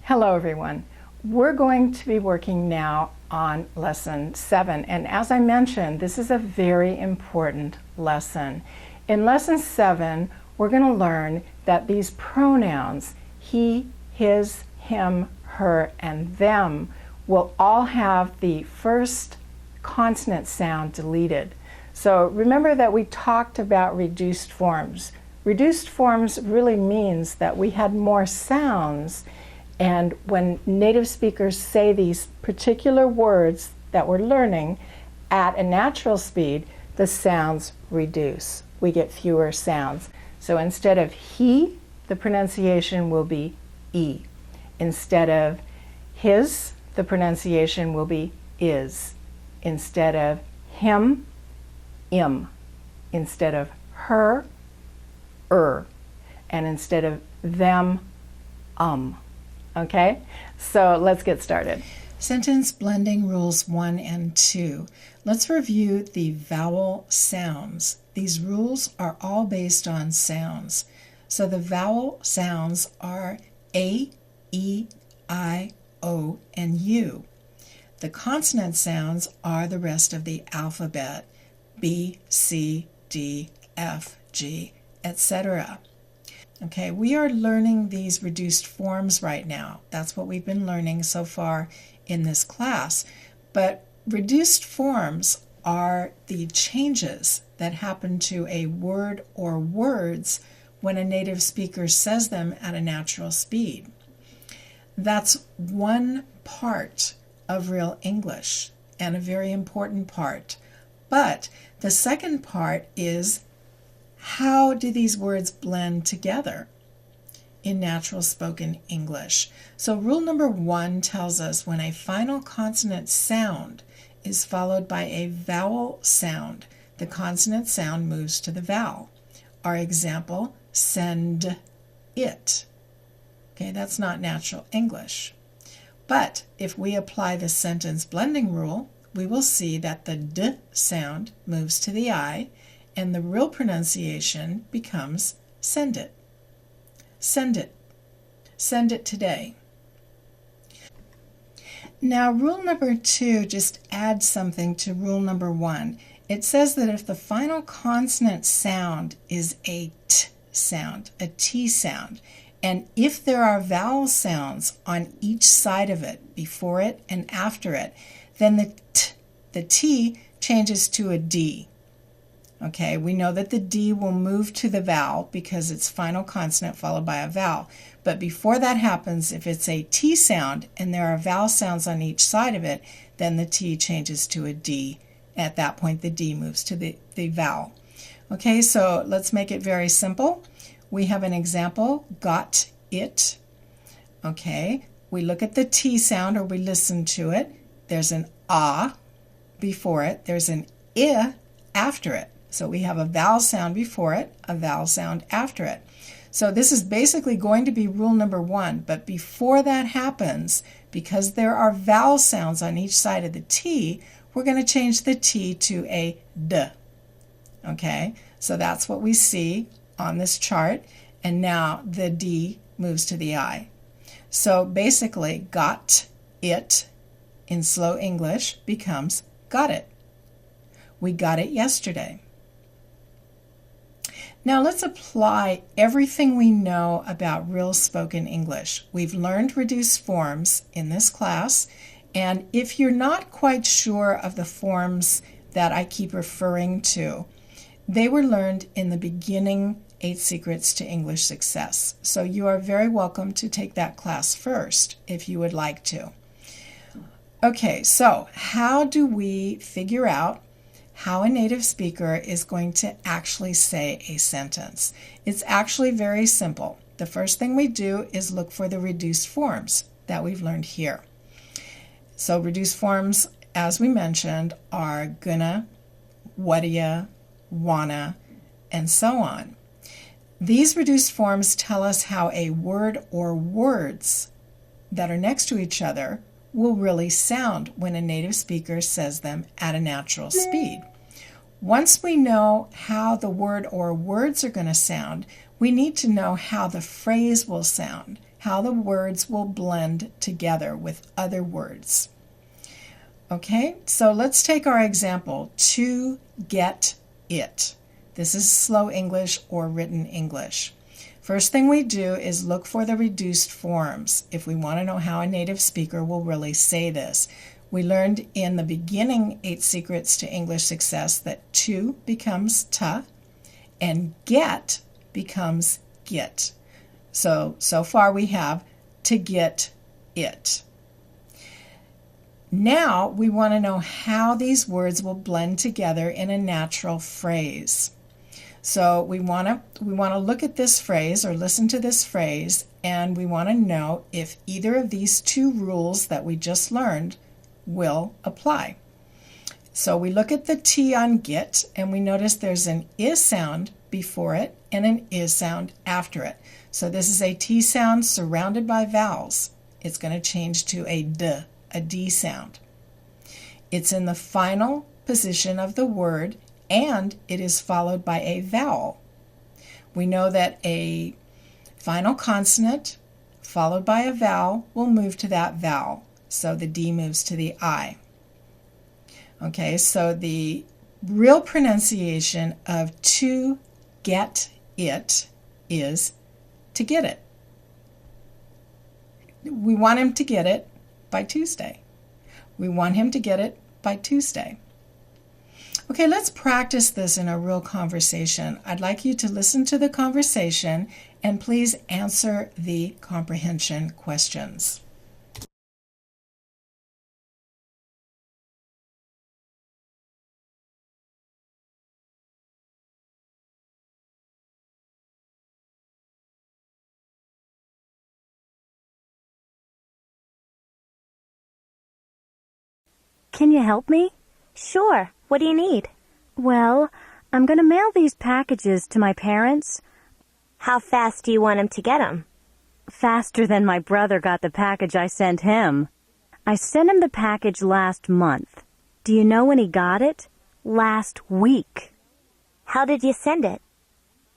Hello everyone. We're going to be working now on lesson 7, and as I mentioned, this is a very important lesson. In lesson 7, we're going to learn that these pronouns, he, his, him, her, and them, will all have the first consonant sound deleted. So remember that we talked about reduced forms. Reduced forms really means that we had more sounds, and when native speakers say these particular words that we're learning at a natural speed, the sounds reduce. We get fewer sounds. So instead of he, the pronunciation will be e. Instead of his, the pronunciation will be is. Instead of him, im. Instead of her, and instead of them, Okay, so let's get started. Sentence blending rules 1 and 2. Let's review the vowel sounds. These rules are all based on sounds. So the vowel sounds are A, E, I, O, and U. The consonant sounds are the rest of the alphabet, B, C, D, F, G, etc. Okay, we are learning these reduced forms right now. That's what we've been learning so far in this class. But reduced forms are the changes that happen to a word or words when a native speaker says them at a natural speed. That's one part of real English, and a very important part. But the second part is, how do these words blend together in natural spoken English? So rule number 1 tells us when a final consonant sound is followed by a vowel sound, the consonant sound moves to the vowel. Our example, send it. Okay, that's not natural English. But if we apply the sentence blending rule, we will see that the d sound moves to the I, and the real pronunciation becomes send it. Send it. Send it today. Now, rule number 2 just adds something to rule number 1. It says that if the final consonant sound is a t sound, a t sound, and if there are vowel sounds on each side of it, before it and after it, then the t changes to a d. Okay, we know that the D will move to the vowel because it's final consonant followed by a vowel. But before that happens, if it's a T sound and there are vowel sounds on each side of it, then the T changes to a D. At that point, the D moves to the vowel. Okay, so let's make it very simple. We have an example, got it. Okay, we look at the T sound or we listen to it. There's an ah before it. There's an I after it. So we have a vowel sound before it, a vowel sound after it. So this is basically going to be rule number 1, but before that happens, because there are vowel sounds on each side of the T, we're going to change the T to a D. Okay, so that's what we see on this chart, and now the D moves to the I. So basically, got it in slow English becomes got it. We got it yesterday. Now let's apply everything we know about real spoken English. We've learned reduced forms in this class, and if you're not quite sure of the forms that I keep referring to, they were learned in the beginning 8 Secrets to English Success. So you are very welcome to take that class first if you would like to. Okay, so how do we figure out how a native speaker is going to actually say a sentence? It's actually very simple. The first thing we do is look for the reduced forms that we've learned here. So reduced forms, as we mentioned, are gonna, what'ya, wanna, and so on. These reduced forms tell us how a word or words that are next to each other will really sound when a native speaker says them at a natural speed. Once we know how the word or words are going to sound, we need to know how the phrase will sound, how the words will blend together with other words. Okay, so let's take our example, to get it. This is slow English or written English. First thing we do is look for the reduced forms if we want to know how a native speaker will really say this. We learned in the beginning 8 Secrets to English Success that to becomes ta and get becomes get. So far we have to get it. Now we want to know how these words will blend together in a natural phrase. So we want to look at this phrase or listen to this phrase, and we want to know if either of these 2 rules that we just learned will apply. So we look at the T on get, and we notice there's an I sound before it and an I sound after it. So this is a T sound surrounded by vowels. It's going to change to a D sound. It's in the final position of the word, and it is followed by a vowel. We know that a final consonant followed by a vowel will move to that vowel. So the D moves to the I. Okay, so the real pronunciation of to get it is to get it. We want him to get it by Tuesday. We want him to get it by Tuesday. Okay, let's practice this in a real conversation. I'd like you to listen to the conversation and please answer the comprehension questions. Can you help me? Sure. What do you need? Well, I'm going to mail these packages to my parents. How fast do you want him to get them? Faster than my brother got the package I sent him. I sent him the package last month. Do you know when he got it? Last week. How did you send it?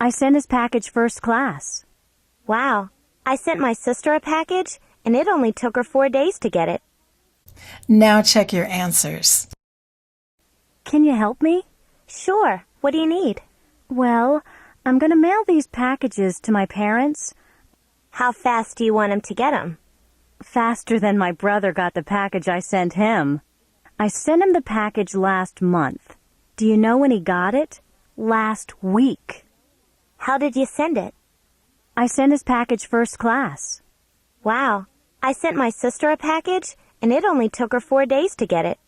I sent his package first class. Wow. I sent my sister a package, and it only took her 4 days to get it. Now check your answers. Can you help me? Sure. What do you need? Well, I'm going to mail these packages to my parents. How fast do you want him to get them? Faster than my brother got the package I sent him. I sent him the package last month. Do you know when he got it? Last week. How did you send it? I sent his package first class. Wow. I sent my sister a package, and it only took her 4 days to get it.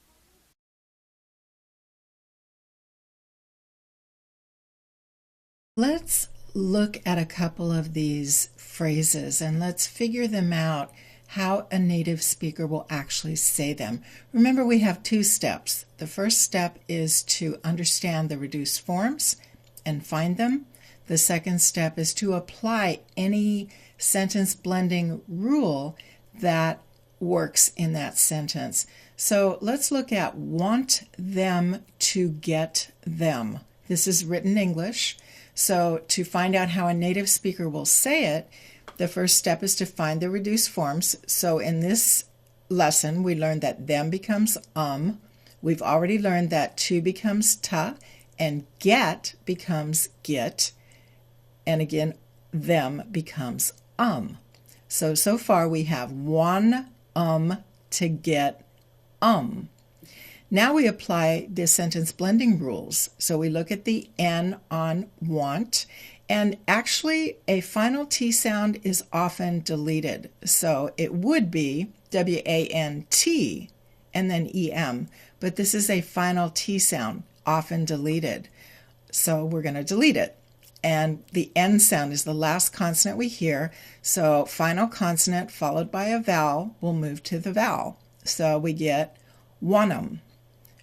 Let's look at a couple of these phrases and let's figure them out, how a native speaker will actually say them. Remember, we have 2 steps. The first step is to understand the reduced forms and find them. The second step is to apply any sentence blending rule that works in that sentence. So let's look at want them to get them. This is written English. So to find out how a native speaker will say it, the first step is to find the reduced forms. So in this lesson, we learned that them becomes We've already learned that to becomes ta, and get becomes get. And again, them becomes So far we have one to get Now we apply the sentence blending rules. So we look at the N on want, and actually a final T sound is often deleted. So it would be W-A-N-T and then E-M, but this is a final T sound, often deleted. So we're going to delete it. And the N sound is the last consonant we hear. So final consonant followed by a vowel will move to the vowel. So we get wanum.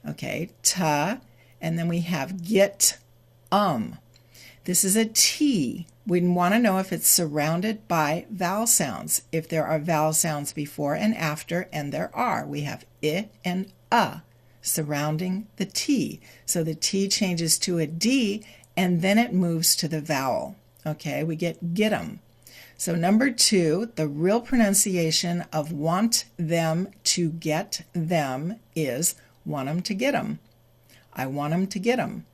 Okay, ta, and then we have get This is a T. We want to know if it's surrounded by vowel sounds. If there are vowel sounds before and after, and there are. We have I and surrounding the T. So the T changes to a D, and then it moves to the vowel. Okay, we get 'em. So number 2, the real pronunciation of want them to get them is want 'em to get 'em. I want 'em to get 'em.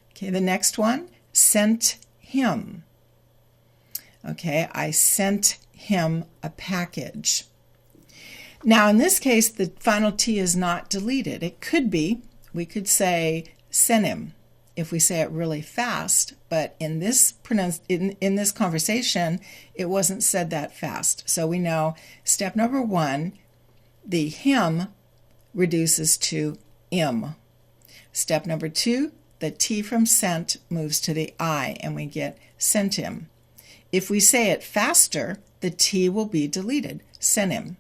Okay, the next one, sent him. Okay, I sent him a package. Now in this case, the final T is not deleted. It could be. We could say sent him if we say it really fast, but in this conversation, it wasn't said that fast. So we know step number 1, the him reduces to im. Step number 2, the T from sent moves to the I, and we get sent him. If we say it faster, the T will be deleted, sent him.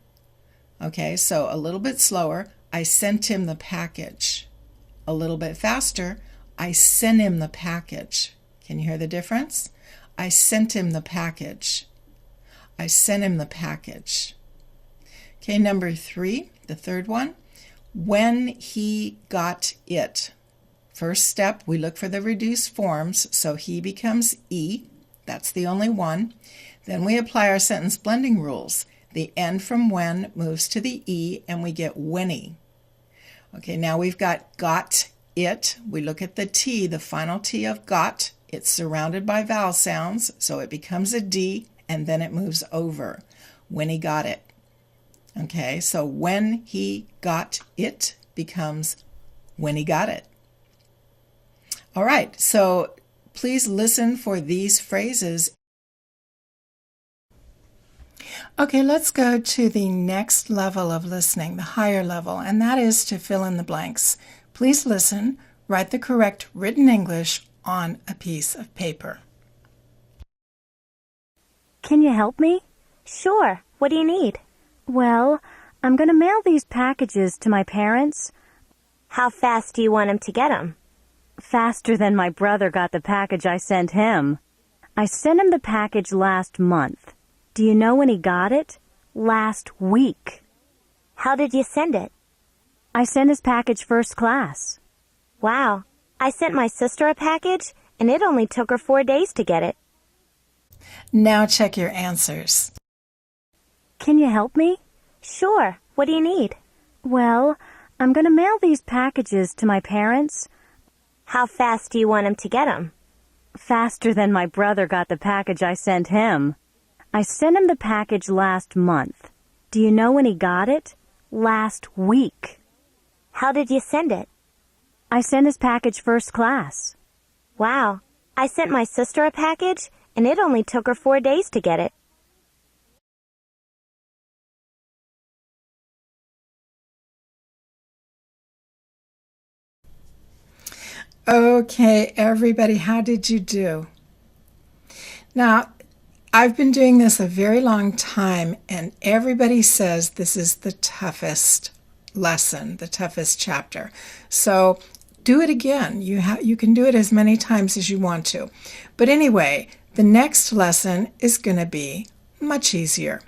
Okay, so a little bit slower, I sent him the package. A little bit faster, I sent him the package. Can you hear the difference? I sent him the package. I sent him the package. Okay, number 3, the third one, when he got it. First step, we look for the reduced forms, so he becomes E. That's the only one. Then we apply our sentence blending rules. The N from when moves to the E, and we get whenny. Okay, now we've got it. We look at the T, the final T of got. It's surrounded by vowel sounds, so it becomes a D, and then it moves over. When he got it. Okay, so when he got it becomes when he got it. All right, so please listen for these phrases. Okay, let's go to the next level of listening, the higher level, and that is to fill in the blanks. Please listen, write the correct written English on a piece of paper. Can you help me? Sure. What do you need? Well, I'm going to mail these packages to my parents. How fast do you want 'em to get 'em? Faster than my brother got the package I sent him. I sent him the package last month. Do you know when he got it? Last week. How did you send it? I sent his package first class. Wow. I sent my sister a package, and it only took her 4 days to get it. Now check your answers. Can you help me? Sure. What do you need? Well, I'm going to mail these packages to my parents. How fast do you want 'em to get 'em? Faster than my brother got the package I sent him. I sent him the package last month. Do you know when he got it? Last week. How did you send it? I sent his package first class. Wow. I sent my sister a package, and it only took her 4 days to get it. Okay, everybody, how did you do? Now, I've been doing this a very long time, and everybody says this is the toughest lesson, the toughest chapter. So do it again. You can do it as many times as you want to. But anyway, the next lesson is going to be much easier.